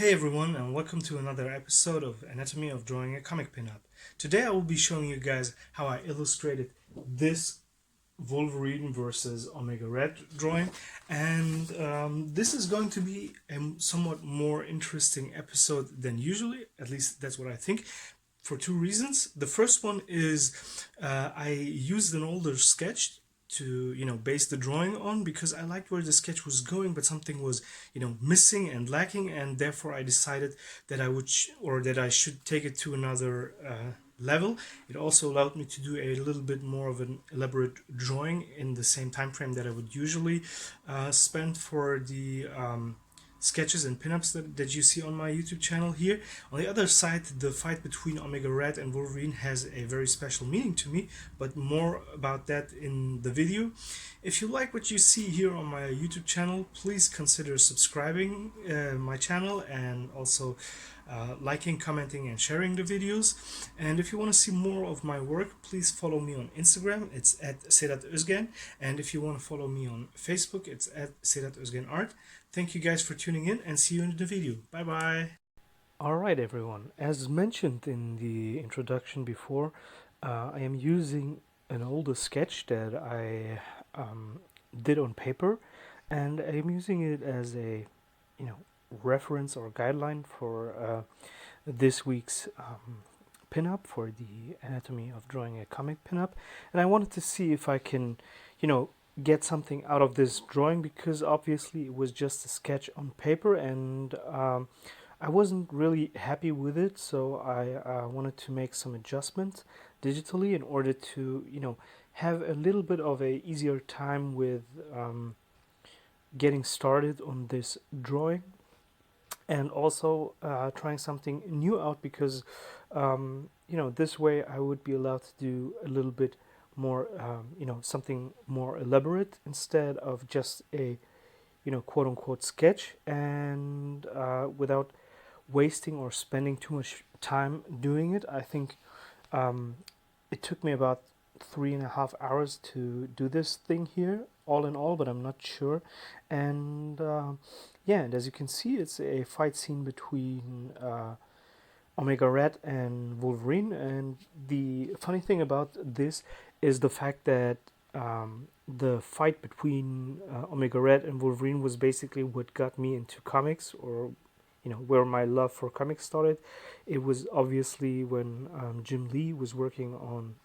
Hey everyone, and welcome to another episode of Anatomy of Drawing a Comic Pinup. Today I will be showing you guys how I illustrated this Wolverine versus Omega Red drawing, and this is going to be a somewhat more interesting episode than usually, at least that's what I think, for two reasons. The first one is I used an older sketch to base the drawing on because I liked where the sketch was going, but something was missing and lacking, and therefore I decided that I should take it to another level. It also allowed me to do a little bit more of an elaborate drawing in the same time frame that I would usually spend for the sketches and pinups that you see on my YouTube channel here. On the other side, the fight between Omega Red and Wolverine has a very special meaning to me, but more about that in the video. If you like what you see here on my YouTube channel, please consider subscribing my channel and also liking, commenting, and sharing the videos. And if you want to see more of my work, please follow me on Instagram. It's at Sedat Özgen. And if you want to follow me on Facebook, it's at Sedat Özgen Art. Thank you guys for tuning in, and see you in the video. Bye bye. Alright everyone, as mentioned in the introduction before, I am using an older sketch that I did on paper, and I'm using it as a reference or guideline for this week's pinup, for the Anatomy of Drawing a Comic pinup. And I wanted to see if I can get something out of this drawing, because obviously it was just a sketch on paper, and I wasn't really happy with it, so I wanted to make some adjustments digitally in order to have a little bit of a easier time with getting started on this drawing, and also trying something new out, because this way I would be allowed to do a little bit more something more elaborate instead of just a quote unquote sketch, and without wasting or spending too much time doing it. I think it took me about 3.5 hours to do this thing here, all in all, but I'm not sure. And yeah, and as you can see, it's a fight scene between Omega Red and Wolverine. And the funny thing about this is the fact that the fight between Omega Red and Wolverine was basically what got me into comics, or where my love for comics started. It was obviously when Jim Lee was working on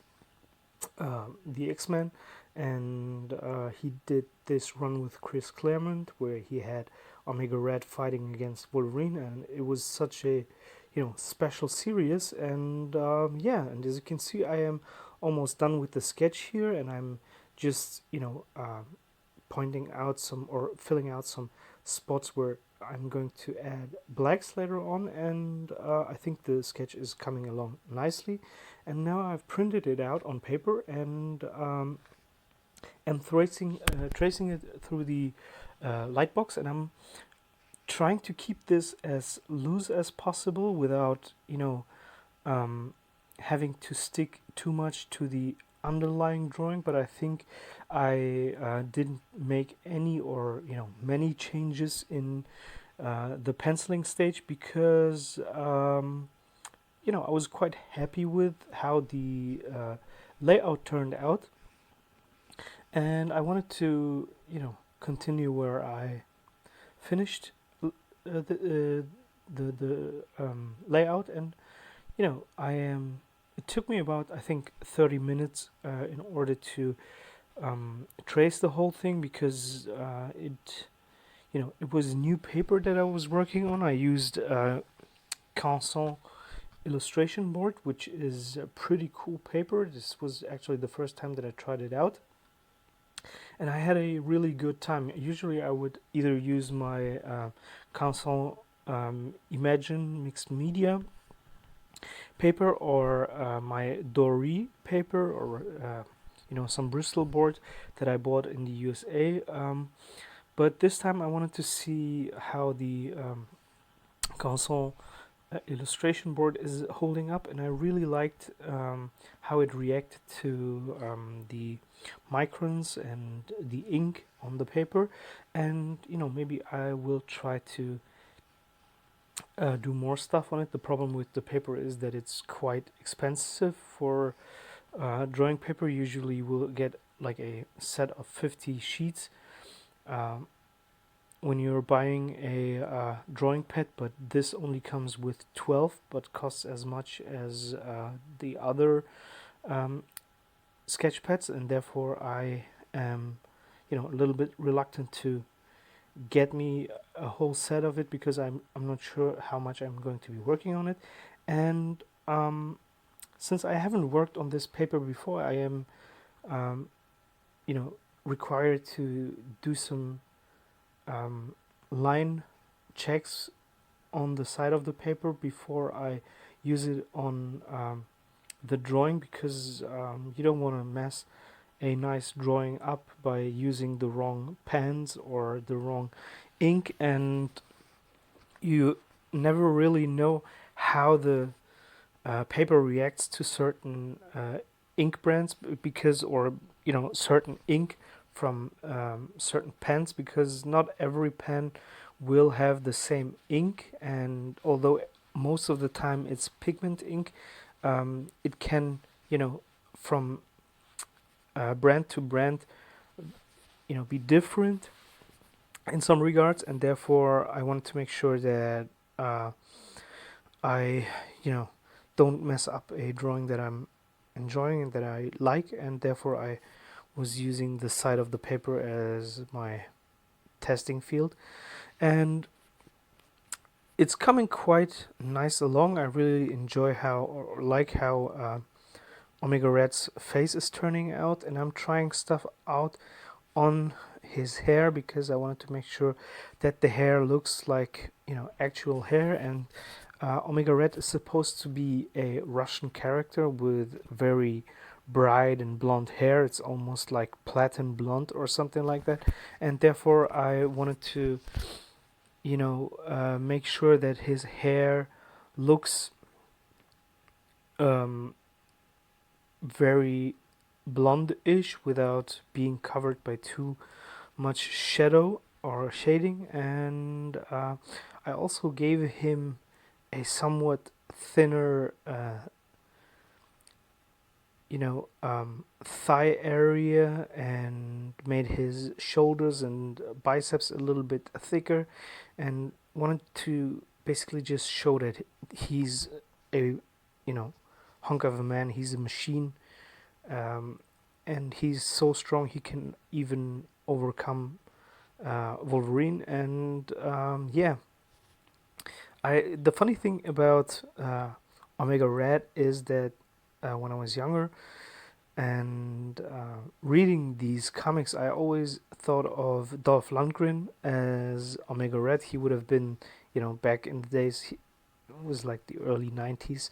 the X-Men, and he did this run with Chris Claremont where he had Omega Red fighting against Wolverine, and it was such a special series. And yeah, and as you can see, I am almost done with the sketch here, and I'm just pointing out some, or filling out some spots where I'm going to add blacks later on, and I think the sketch is coming along nicely. And now I've printed it out on paper, and am tracing it through the lightbox, and I'm trying to keep this as loose as possible without having to stick too much to the underlying drawing. But I think I didn't make any or many changes in the penciling stage, because I was quite happy with how the layout turned out, and I wanted to continue where I finished the layout. And it took me about, I think, 30 minutes in order to trace the whole thing, because it was new paper that I was working on. I used Canson illustration board, which is a pretty cool paper. This was actually the first time that I tried it out, and I had a really good time. Usually I would either use my Canson Imagine mixed media paper, or my Dory paper, or some Bristol board that I bought in the USA. But this time I wanted to see how the Canson illustration board is holding up, and I really liked how it reacted to the microns and the ink on the paper. And maybe I will try to do more stuff on it. The problem with the paper is that it's quite expensive for drawing paper. Usually you will get like a set of 50 sheets um, when you're buying a drawing pad, but this only comes with 12 but costs as much as the other um, sketch pads, and therefore I am a little bit reluctant to get me a whole set of it because I'm not sure how much I'm going to be working on it. And since I haven't worked on this paper before, I am um, you know required to do some um, line checks on the side of the paper before I use it on the drawing, because you don't want to mess a nice drawing up by using the wrong pens or the wrong ink, and you never really know how the paper reacts to certain ink brands because, or certain ink from certain pens, because not every pen will have the same ink, and although most of the time it's pigment ink, it can from brand to brand be different in some regards, and therefore I wanted to make sure that I don't mess up a drawing that I'm enjoying and that I like, and therefore I was using the side of the paper as my testing field, and it's coming quite nice along. I really enjoy how, or like how Omega Red's face is turning out, and I'm trying stuff out on his hair because I wanted to make sure that the hair looks like actual hair. And Omega Red is supposed to be a Russian character with very bright and blonde hair. It's almost like platinum blonde or something like that, and therefore I wanted to make sure that his hair looks um, very blonde-ish without being covered by too much shadow or shading. And I also gave him a somewhat thinner thigh area, and made his shoulders and biceps a little bit thicker, and wanted to basically just show that he's a hunk of a man. He's a machine, and he's so strong he can even overcome Wolverine. And the funny thing about Omega Red is that when I was younger and reading these comics, I always thought of Dolph Lundgren as Omega Red. He would have been, back in the days, it was like the early 90s,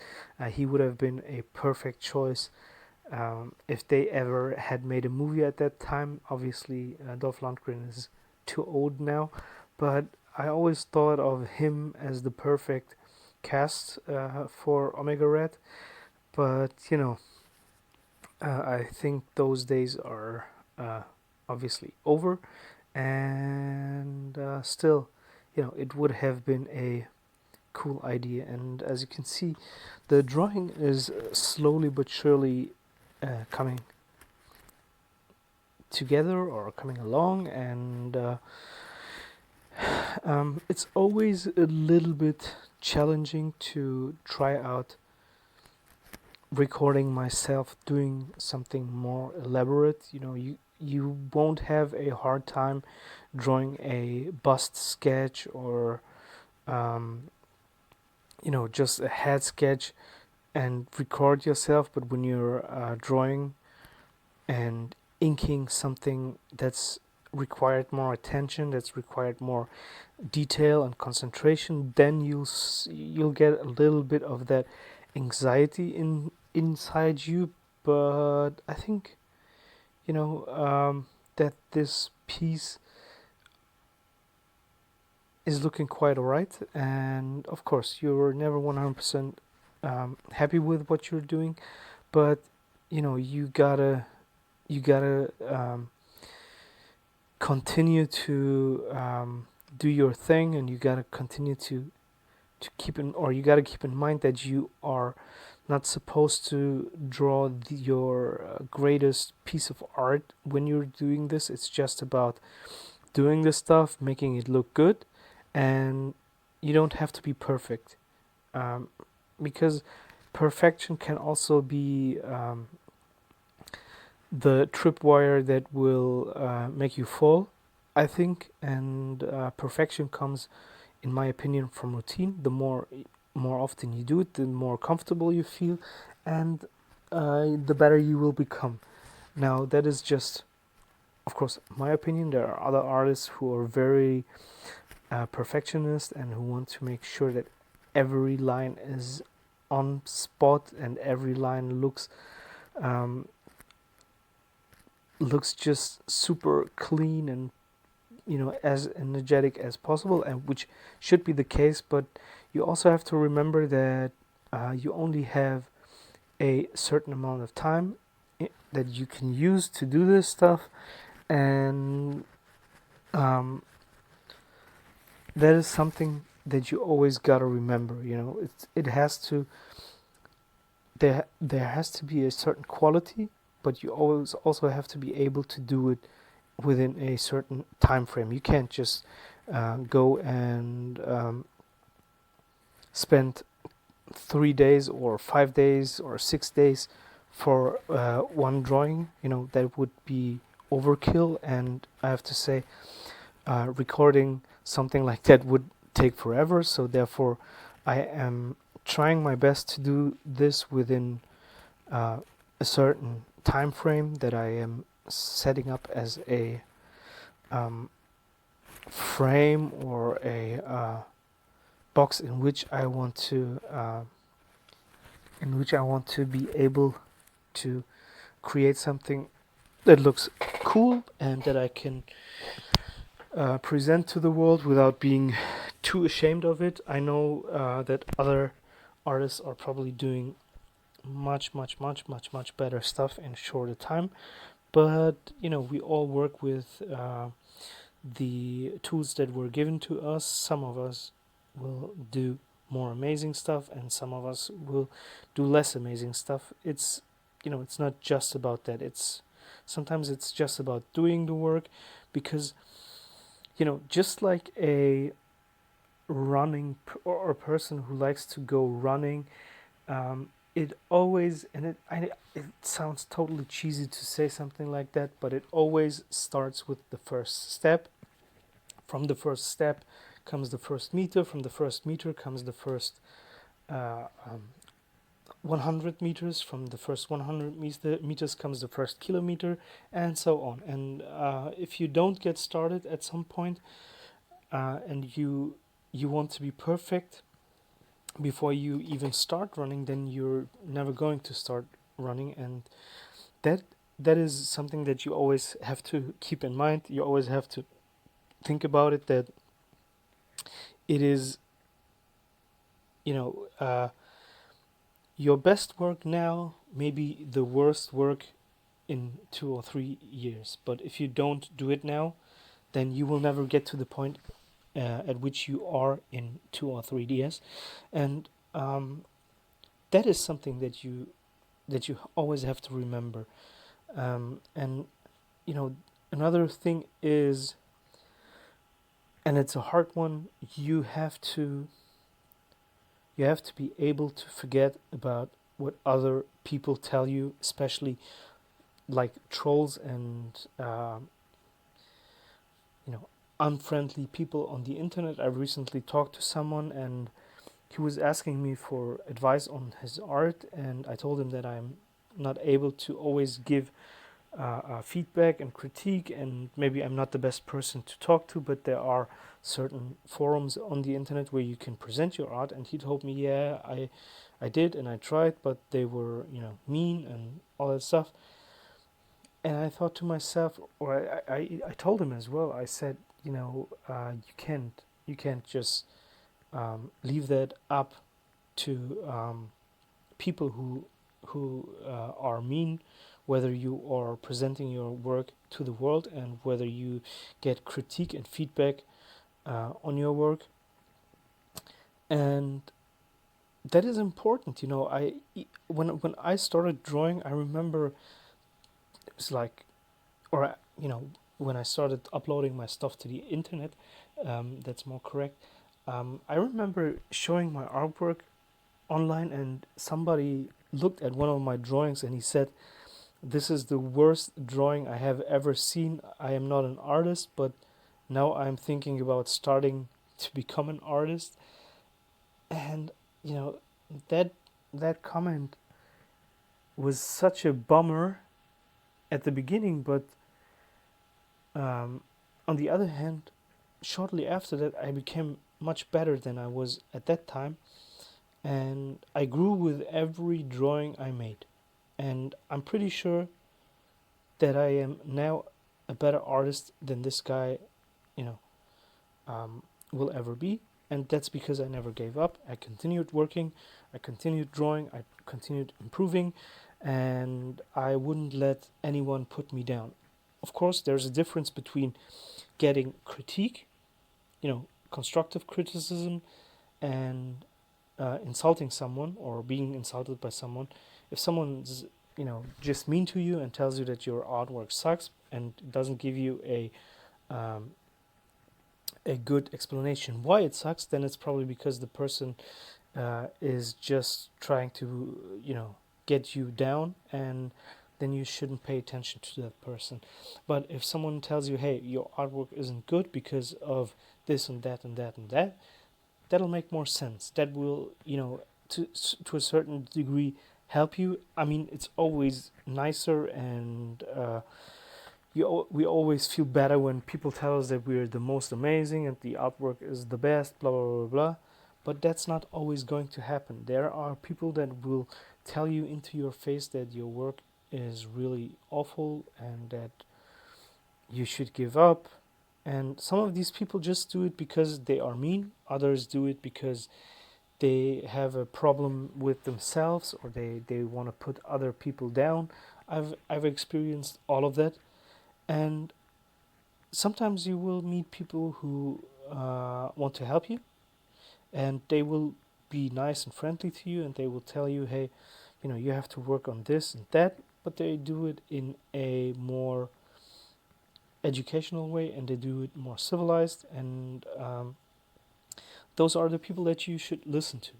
he would have been a perfect choice if they ever had made a movie at that time. Obviously, Dolph Lundgren is too old now, but I always thought of him as the perfect cast for Omega Red. But I think those days are obviously over, and still, it would have been a cool idea. And as you can see, the drawing is slowly but surely coming together or coming along, and it's always a little bit challenging to try out recording myself doing something more elaborate. You won't have a hard time drawing a bust sketch or just a head sketch and record yourself, but when you're drawing and inking something that's required more attention, that's required more detail and concentration, then you'll get a little bit of that anxiety inside you. But I think that this piece is looking quite alright, and of course you're never 100% happy with what you're doing, but you gotta continue to do your thing, and you gotta continue to to keep in, or you got to keep in mind that you are not supposed to draw your greatest piece of art when you're doing this. It's just about doing the stuff, making it look good, and you don't have to be perfect, um, because perfection can also be the tripwire that will make you fall, I think. And perfection comes, in my opinion, from routine. The more often you do it, the more comfortable you feel, and the better you will become. Now, that is just, of course, my opinion. There are other artists who are very perfectionist and who want to make sure that every line is on spot and every line um, looks just super clean and, as energetic as possible, and which should be the case. But you also have to remember that you only have a certain amount of time that you can use to do this stuff, and that is something that you always gotta remember. It has to, there has to be a certain quality, but you always also have to be able to do it within a certain time frame. You can't just go and spend 3 days or 5 days or 6 days for one drawing. That would be overkill, and I have to say, recording something like that would take forever. So therefore, I am trying my best to do this within a certain time frame that I am setting up as a frame or a box in which I want to be able to create something that looks cool and that I can present to the world without being too ashamed of it. I know that other artists are probably doing much better stuff in shorter time, but we all work with the tools that were given to us. Some of us will do more amazing stuff and some of us will do less amazing stuff. It's not just about that. Sometimes it's just about doing the work, because just like a running or a person who likes to go running, it always, and it sounds totally cheesy to say something like that, but it always starts with the first step. From the first step comes the first meter. From the first meter comes the first 100 meters. From the first 100 meters comes the first kilometer, and so on. And if you don't get started at some point, and you want to be perfect before you even start running, then you're never going to start running. And that is something that you always have to keep in mind. You always have to think about it, that it is your best work now may be the worst work in 2 or 3 years. But if you don't do it now, then you will never get to the point at which you are in 2 or 3 years. And that is something that you always have to remember. And another thing is, and it's a hard one, you have to be able to forget about what other people tell you, especially like trolls and unfriendly people on the internet. I recently talked to someone and he was asking me for advice on his art, and I told him that I'm not able to always give feedback and critique, and maybe I'm not the best person to talk to, but there are certain forums on the internet where you can present your art. And he told me, yeah, I did and I tried, but they were mean and all that stuff. And I thought to myself, or I told him as well, I said, you can't just leave that up to people who are mean, whether you are presenting your work to the world and whether you get critique and feedback on your work. And that is important. When I started drawing, I remember it's like, or when I started uploading my stuff to the internet, that's more correct. I remember showing my artwork online, and somebody looked at one of my drawings and he said, "This is the worst drawing I have ever seen. I am not an artist, but now I'm thinking about starting to become an artist." And you know that that comment was such a bummer at the beginning, but on the other hand, shortly after that, I became much better than I was at that time, and I grew with every drawing I made. And I'm pretty sure that I am now a better artist than this guy, you know, will ever be. And that's because I never gave up. I continued working, I continued drawing, I continued improving, and I wouldn't let anyone put me down. Of course, there's a difference between getting critique, constructive criticism, and insulting someone or being insulted by someone. If someone's just mean to you and tells you that your artwork sucks and doesn't give you um, a good explanation why it sucks, then it's probably because the person is just trying to get you down, and then you shouldn't pay attention to that person. But if someone tells you, hey, your artwork isn't good because of this and that and that and that, that'll make more sense. That will, to a certain degree, help you. I mean, it's always nicer, and we always feel better when people tell us that we're the most amazing and the artwork is the best, blah blah blah blah. But that's not always going to happen. There are people that will tell you into your face that your work is really awful and that you should give up. And some of these people just do it because they are mean. Others do it because they have a problem with themselves, or they want to put other people down. I've experienced all of that. And sometimes you will meet people who want to help you, and they will be nice and friendly to you, and they will tell you, hey, you have to work on this and that, but they do it in a more educational way, and they do it more civilized, and those are the people that you should listen to.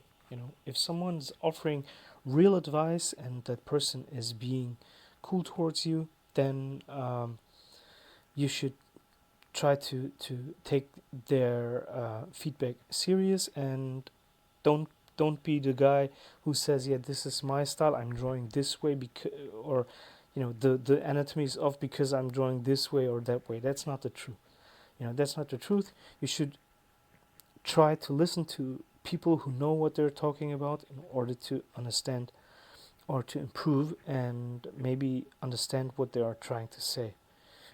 If someone's offering real advice and that person is being cool towards you, then you should try to take their feedback serious, and don't don't be the guy who says, yeah, this is my style, I'm drawing this way because, or the anatomy is off because I'm drawing this way or that way. That's not the truth. That's not the truth. You should try to listen to people who know what they're talking about in order to understand or to improve and maybe understand what they are trying to say.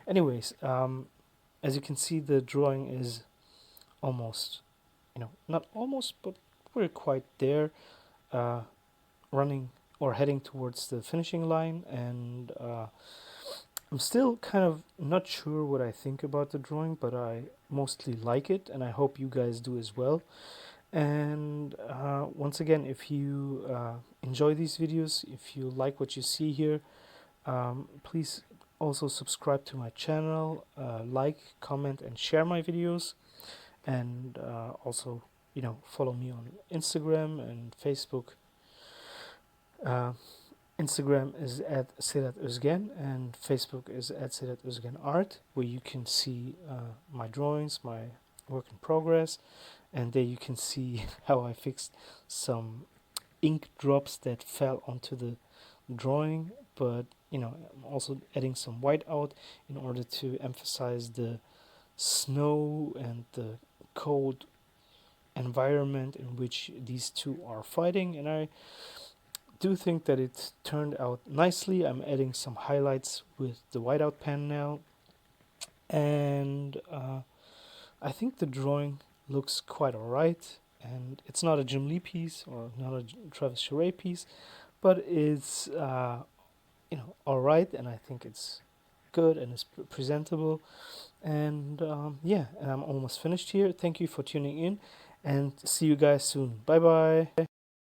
Anyways, as you can see, the drawing is almost, not almost, but we're quite there, uh, running or heading towards the finishing line, and I'm still kind of not sure what I think about the drawing, but I mostly like it, and I hope you guys do as well. And once again, if you enjoy these videos, if you like what you see here, please also subscribe to my channel, like, comment, and share my videos, and also follow me on Instagram and Facebook. Uh, Instagram is at Sedat Özgen, and Facebook is at Sedat Özgen Art, where you can see my drawings, my work in progress, and there you can see how I fixed some ink drops that fell onto the drawing. But I'm also adding some white out in order to emphasize the snow and the cold environment in which these two are fighting, and I do think that it turned out nicely. I'm adding some highlights with the whiteout pen now, and I think the drawing looks quite alright. And it's not a Jim Lee piece or not a Travis Charest piece, but it's alright, and I think it's good and it's presentable. And yeah, and I'm almost finished here. Thank you for tuning in, and see you guys soon. Bye bye.